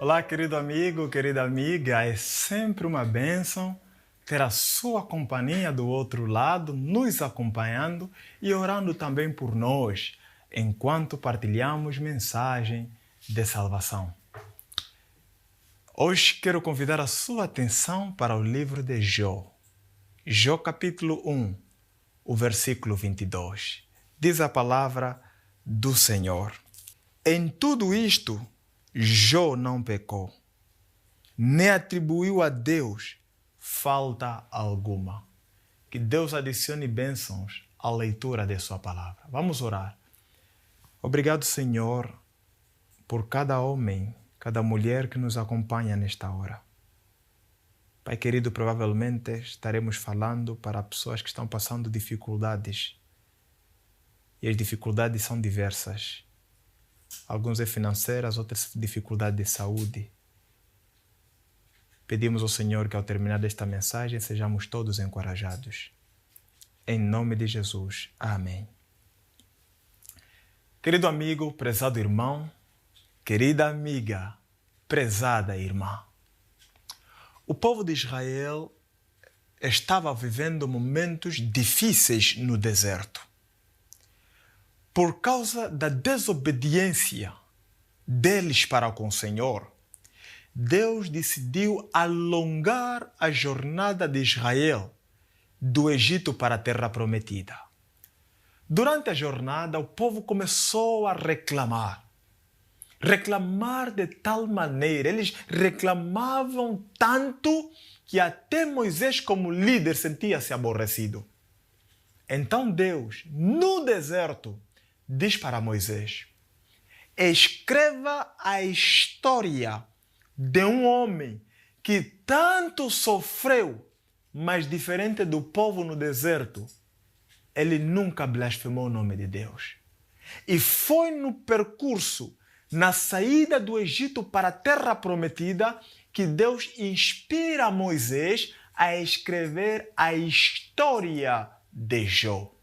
Olá, querido amigo, querida amiga. É sempre uma bênção ter a sua companhia do outro lado, nos acompanhando e orando também por nós, enquanto partilhamos mensagem de salvação. Hoje quero convidar a sua atenção para o livro de Jó. Jó capítulo 1, o versículo 22. Diz a palavra do Senhor: Em tudo isto, Jó não pecou, nem atribuiu a Deus falta alguma. Que Deus adicione bênçãos à leitura de sua palavra. Vamos orar. Obrigado, Senhor, por cada homem, cada mulher que nos acompanha nesta hora. Pai querido, provavelmente estaremos falando para pessoas que estão passando dificuldades. E as dificuldades são diversas. Alguns é financeiras, outras dificuldades de saúde. Pedimos ao Senhor que ao terminar desta mensagem sejamos todos encorajados. Em nome de Jesus. Amém. Querido amigo, prezado irmão, querida amiga, prezada irmã. O povo de Israel estava vivendo momentos difíceis no deserto. Por causa da desobediência deles para com o Senhor, Deus decidiu alongar a jornada de Israel do Egito para a Terra Prometida. Durante a jornada, o povo começou a reclamar de tal maneira, eles reclamavam tanto que até Moisés, como líder, sentia-se aborrecido. Então Deus, no deserto, diz para Moisés: escreva a história de um homem que tanto sofreu, mas diferente do povo no deserto, ele nunca blasfemou o nome de Deus. E foi no percurso, na saída do Egito para a Terra Prometida, que Deus inspira Moisés a escrever a história de Jó.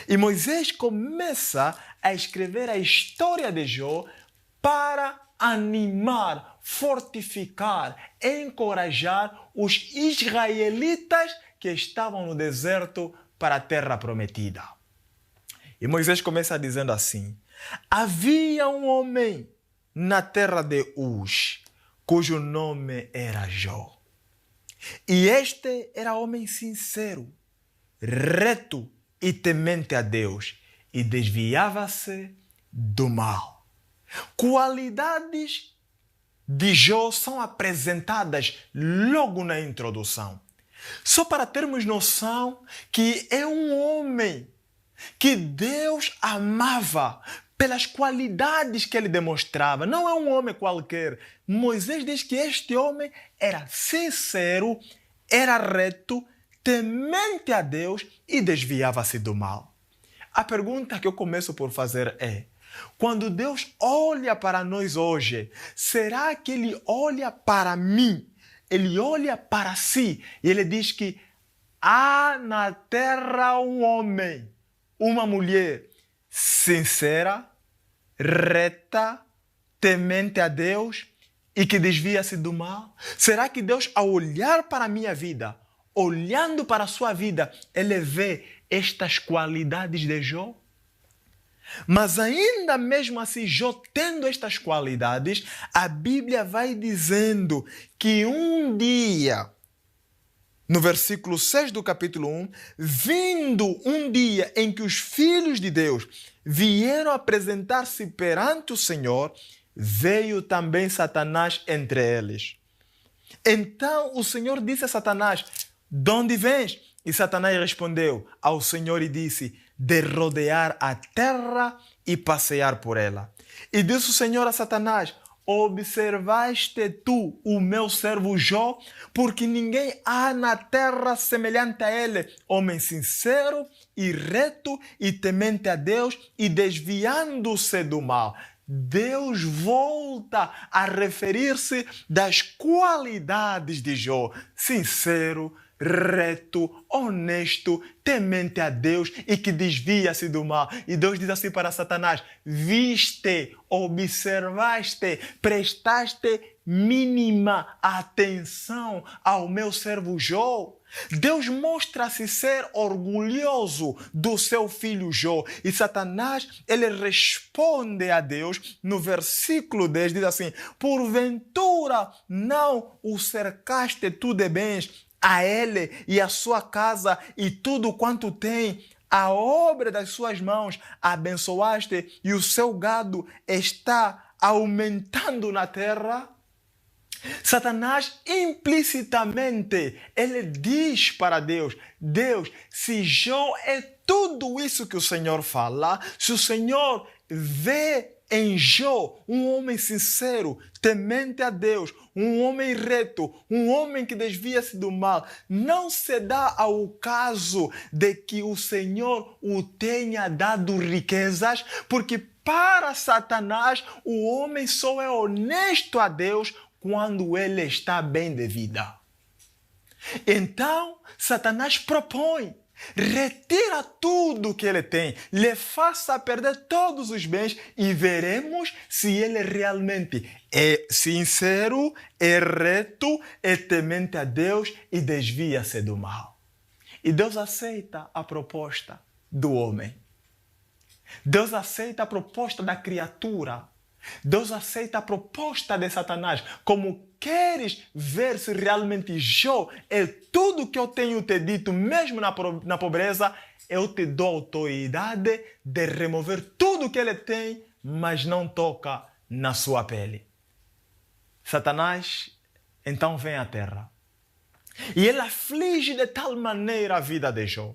E Moisés começa a escrever a história de Jó para animar, fortificar, encorajar os israelitas que estavam no deserto para a Terra Prometida. E Moisés começa dizendo assim: havia um homem na terra de Uz, cujo nome era Jó. E este era homem sincero, reto e temente a Deus, e desviava-se do mal. Qualidades de Jó são apresentadas logo na introdução, só para termos noção que é um homem que Deus amava pelas qualidades que ele demonstrava. Não é um homem qualquer. Moisés diz que este homem era sincero, era reto, temente a Deus e desviava-se do mal. A pergunta que eu começo por fazer é: quando Deus olha para nós hoje, será que Ele olha para mim? Ele olha para si e Ele diz que há na terra um homem, uma mulher sincera, reta, temente a Deus e que desvia-se do mal? Será que Deus, ao olhar para a minha vida, olhando para a sua vida, Ele vê estas qualidades de Jó? Mas ainda mesmo assim, Jó tendo estas qualidades, a Bíblia vai dizendo que um dia, no versículo 6 do capítulo 1, vindo um dia em que os filhos de Deus vieram apresentar-se perante o Senhor, veio também Satanás entre eles. Então o Senhor disse a Satanás: de onde vens? E Satanás respondeu ao Senhor e disse: de rodear a terra e passear por ela. E disse o Senhor a Satanás: observaste tu o meu servo Jó? Porque ninguém há na terra semelhante a ele, homem sincero e reto e temente a Deus e desviando-se do mal. Deus volta a referir-se das qualidades de Jó: sincero, reto, honesto, temente a Deus e que desvia-se do mal. E Deus diz assim para Satanás: viste, observaste, prestaste mínima atenção ao meu servo Jó. Deus mostra-se ser orgulhoso do seu filho Jó. E Satanás, ele responde a Deus no versículo 10, diz assim: porventura não o cercaste tu de bens, a ele e a sua casa e tudo quanto tem, a obra das suas mãos abençoaste e o seu gado está aumentando na terra? Satanás implicitamente, ele diz para Deus: Deus, se Jó é tudo isso que o Senhor fala, se o Senhor vê em Jó um homem sincero, temente a Deus, um homem reto, um homem que desvia-se do mal, não se dá ao caso de que o Senhor o tenha dado riquezas, porque para Satanás o homem só é honesto a Deus quando ele está bem de vida. Então, Satanás propõe: retira tudo que ele tem, lhe faça perder todos os bens e veremos se ele realmente é sincero, é reto, é temente a Deus e desvia-se do mal. E Deus aceita a proposta do homem. Deus aceita a proposta da criatura. Deus aceita a proposta de Satanás. Como queres ver se realmente Jó é tudo que eu tenho te dito, mesmo na pobreza, eu te dou autoridade de remover tudo que ele tem, mas não toca na sua pele. Satanás então vem à terra e ele aflige de tal maneira a vida de Jó.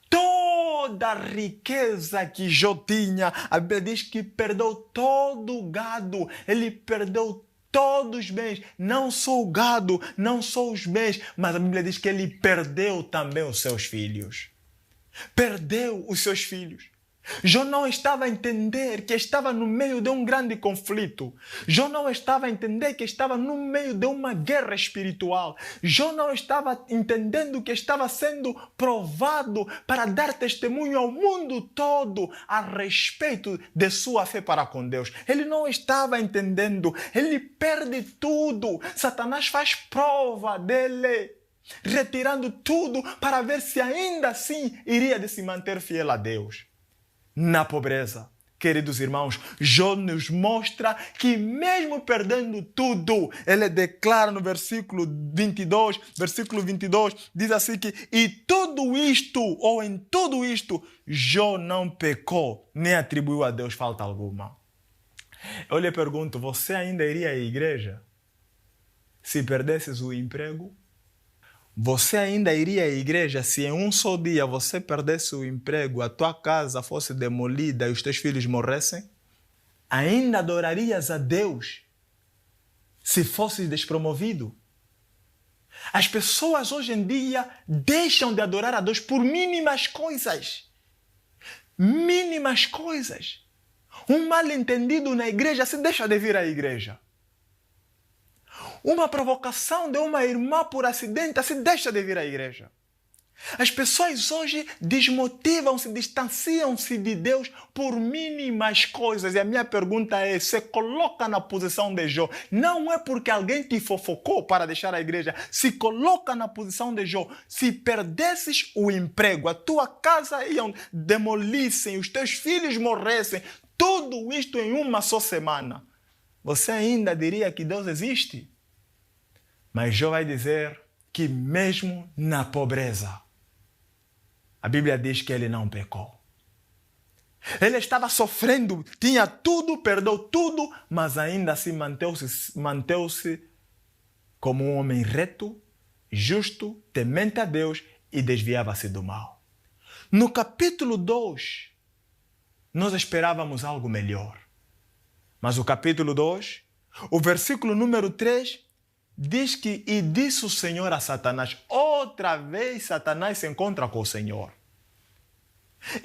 Toda a riqueza que Jó tinha, a Bíblia diz que perdeu todo o gado, ele perdeu todos os bens, não só o gado, não só os bens, mas a Bíblia diz que ele perdeu também os seus filhos. Perdeu os seus filhos. Jó não estava a entender que estava no meio de um grande conflito. Jó não estava a entender que estava no meio de uma guerra espiritual. Jó não estava entendendo que estava sendo provado para dar testemunho ao mundo todo a respeito de sua fé para com Deus. Ele não estava entendendo. Ele perde tudo. Satanás faz prova dele, retirando tudo para ver se ainda assim iria de se manter fiel a Deus. Na pobreza, queridos irmãos, Jó nos mostra que mesmo perdendo tudo, ele declara no versículo 22, diz assim que e tudo isto, ou em tudo isto, Jó não pecou, nem atribuiu a Deus falta alguma. Eu lhe pergunto, você ainda iria à igreja se perdesses o emprego? Você ainda iria à igreja se em um só dia você perdesse o emprego, a tua casa fosse demolida e os teus filhos morressem? Ainda adorarias a Deus se fosses despromovido? As pessoas hoje em dia deixam de adorar a Deus por mínimas coisas. Mínimas coisas. Um mal-entendido na igreja se deixa de vir à igreja. Uma provocação de uma irmã por acidente se deixa de vir à igreja. As pessoas hoje desmotivam-se, distanciam-se de Deus por mínimas coisas. E a minha pergunta é, se coloca na posição de Jó. Não é porque alguém te fofocou para deixar a igreja. Se coloca na posição de Jó. Se perdesses o emprego, a tua casa iam demolissem, os teus filhos morressem, tudo isto em uma só semana, você ainda diria que Deus existe? Mas Jó vai dizer que mesmo na pobreza, a Bíblia diz que ele não pecou. Ele estava sofrendo, tinha tudo, perdeu tudo, mas ainda assim manteve-se como um homem reto, justo, temente a Deus e desviava-se do mal. No capítulo 2, nós esperávamos algo melhor. Mas o capítulo 2, o versículo número 3, diz que, e disse o Senhor a Satanás, outra vez Satanás se encontra com o Senhor.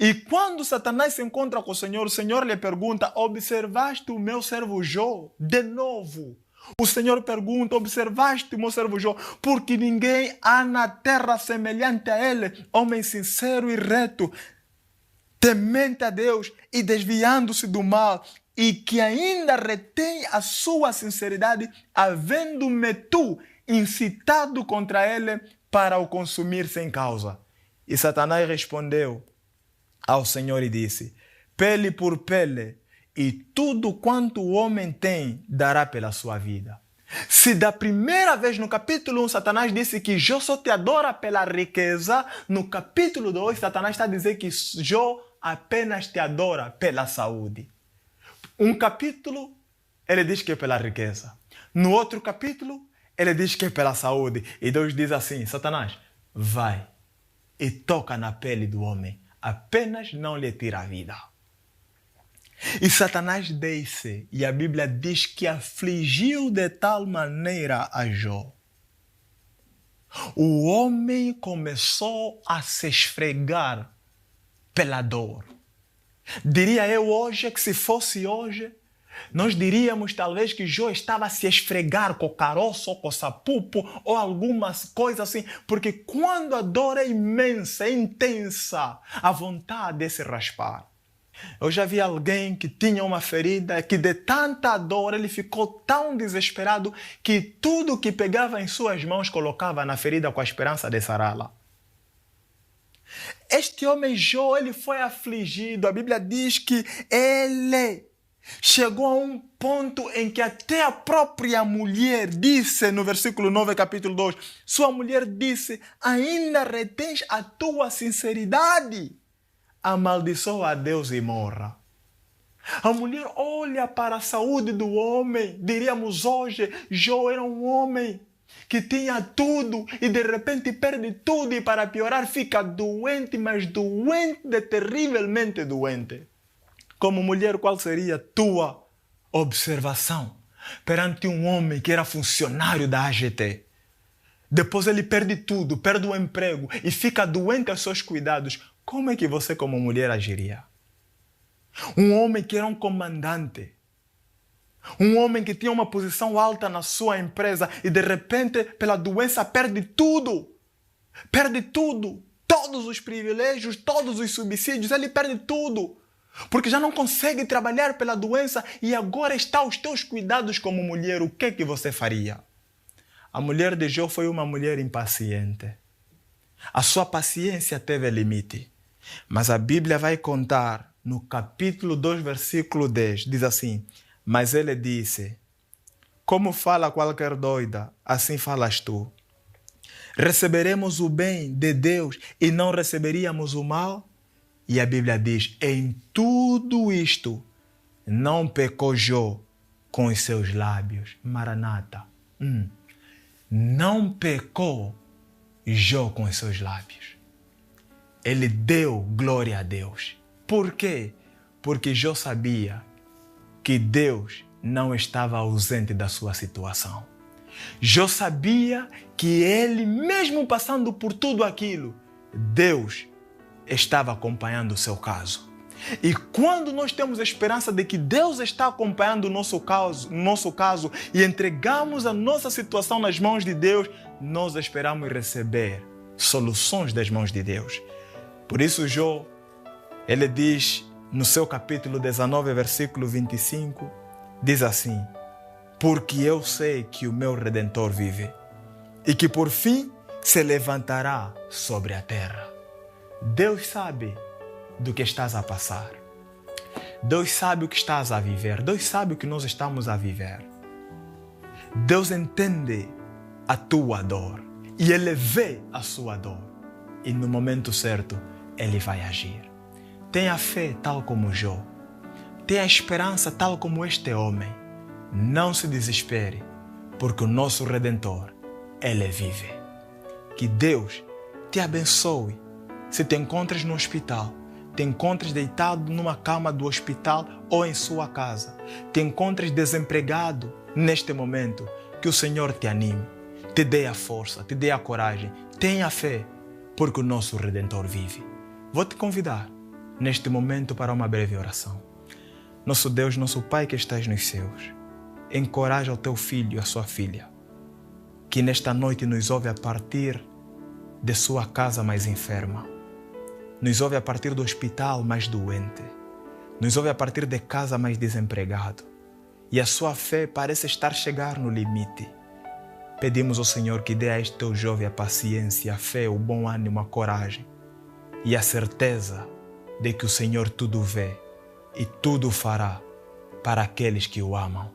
E quando Satanás se encontra com o Senhor lhe pergunta, observaste o meu servo Jó? De novo, O Senhor pergunta: observaste, meu servo Jó, porque ninguém há na terra semelhante a ele, homem sincero e reto, temente a Deus e desviando-se do mal, e que ainda retém a sua sinceridade, havendo-me tu incitado contra ele para o consumir sem causa. E Satanás respondeu ao Senhor e disse: pele por pele, e tudo quanto o homem tem dará pela sua vida. Se da primeira vez no capítulo 1 Satanás disse que Jó só te adora pela riqueza, no capítulo 2 Satanás está a dizer que Jó apenas te adora pela saúde. Um capítulo ele diz que é pela riqueza. No outro capítulo ele diz que é pela saúde. E Deus diz assim: Satanás, vai e toca na pele do homem, apenas não lhe tira a vida. E Satanás desce, e a Bíblia diz que afligiu de tal maneira a Jó. O homem começou a se esfregar pela dor. Diria eu hoje que se fosse hoje, nós diríamos talvez que Jó estava a se esfregar com o caroço, ou com o sapupo, ou alguma coisa assim, porque quando a dor é imensa, é intensa, a vontade é se raspar. Eu já vi alguém que tinha uma ferida, que de tanta dor ele ficou tão desesperado que tudo que pegava em suas mãos colocava na ferida com a esperança de sará-la. Este homem Jó, ele foi afligido. A Bíblia diz que ele chegou a um ponto em que até a própria mulher disse, no versículo 9, capítulo 2, sua mulher disse: ainda retens a tua sinceridade? Amaldiçoa a Deus e morra. A mulher olha para a saúde do homem. Diríamos hoje, Jó era um homem que tinha tudo e de repente perde tudo e para piorar fica doente, mas doente, terrivelmente doente. Como mulher, qual seria a tua observação perante um homem que era funcionário da AGT? Depois ele perde tudo, perde o emprego e fica doente aos seus cuidados. Como é que você como mulher agiria? Um homem que era um comandante, um homem que tinha uma posição alta na sua empresa e de repente pela doença perde tudo. Perde tudo. Todos os privilégios, todos os subsídios, ele perde tudo. Porque já não consegue trabalhar pela doença e agora está aos teus cuidados como mulher. O que é que você faria? A mulher de Jó foi uma mulher impaciente. A sua paciência teve limite. Mas a Bíblia vai contar no capítulo 2, versículo 10, diz assim: mas ele disse: como fala qualquer doida, assim falas tu. Receberemos o bem de Deus e não receberíamos o mal? E a Bíblia diz: em tudo isto não pecou Jó com os seus lábios. Maranata. Não pecou Jó com os seus lábios. Ele deu glória a Deus. Por quê? Porque Jó sabia que Deus não estava ausente da sua situação. Jó sabia que ele, mesmo passando por tudo aquilo, Deus estava acompanhando o seu caso. E quando nós temos a esperança de que Deus está acompanhando o nosso caso e entregamos a nossa situação nas mãos de Deus, nós esperamos receber soluções das mãos de Deus. Por isso Jó, ele diz no seu capítulo 19, versículo 25, diz assim: porque eu sei que o meu Redentor vive e que por fim se levantará sobre a terra. Deus sabe do que estás a passar. Deus sabe o que estás a viver. Deus sabe o que nós estamos a viver. Deus entende a tua dor e Ele vê a sua dor. E no momento certo, Ele vai agir. Tenha fé tal como Jó. Tenha esperança tal como este homem. Não se desespere, porque o nosso Redentor, Ele vive. Que Deus te abençoe. Se te encontras no hospital, te encontras deitado numa cama do hospital ou em sua casa, te encontras desempregado neste momento, que o Senhor te anime, te dê a força, te dê a coragem, tenha fé, porque o nosso Redentor vive. Vou te convidar neste momento para uma breve oração. Nosso Deus, nosso Pai que estás nos céus, encoraja o teu filho e a sua filha, que nesta noite nos ouve a partir de sua casa mais enferma, nos ouve a partir do hospital mais doente, nos ouve a partir de casa mais desempregado, e a sua fé parece estar a chegar no limite. Pedimos ao Senhor que dê a este teu jovem a paciência, a fé, o bom ânimo, a coragem e a certeza de que o Senhor tudo vê e tudo fará para aqueles que o amam.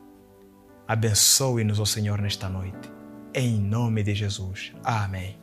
Abençoe-nos, ó Senhor, nesta noite. Em nome de Jesus. Amém.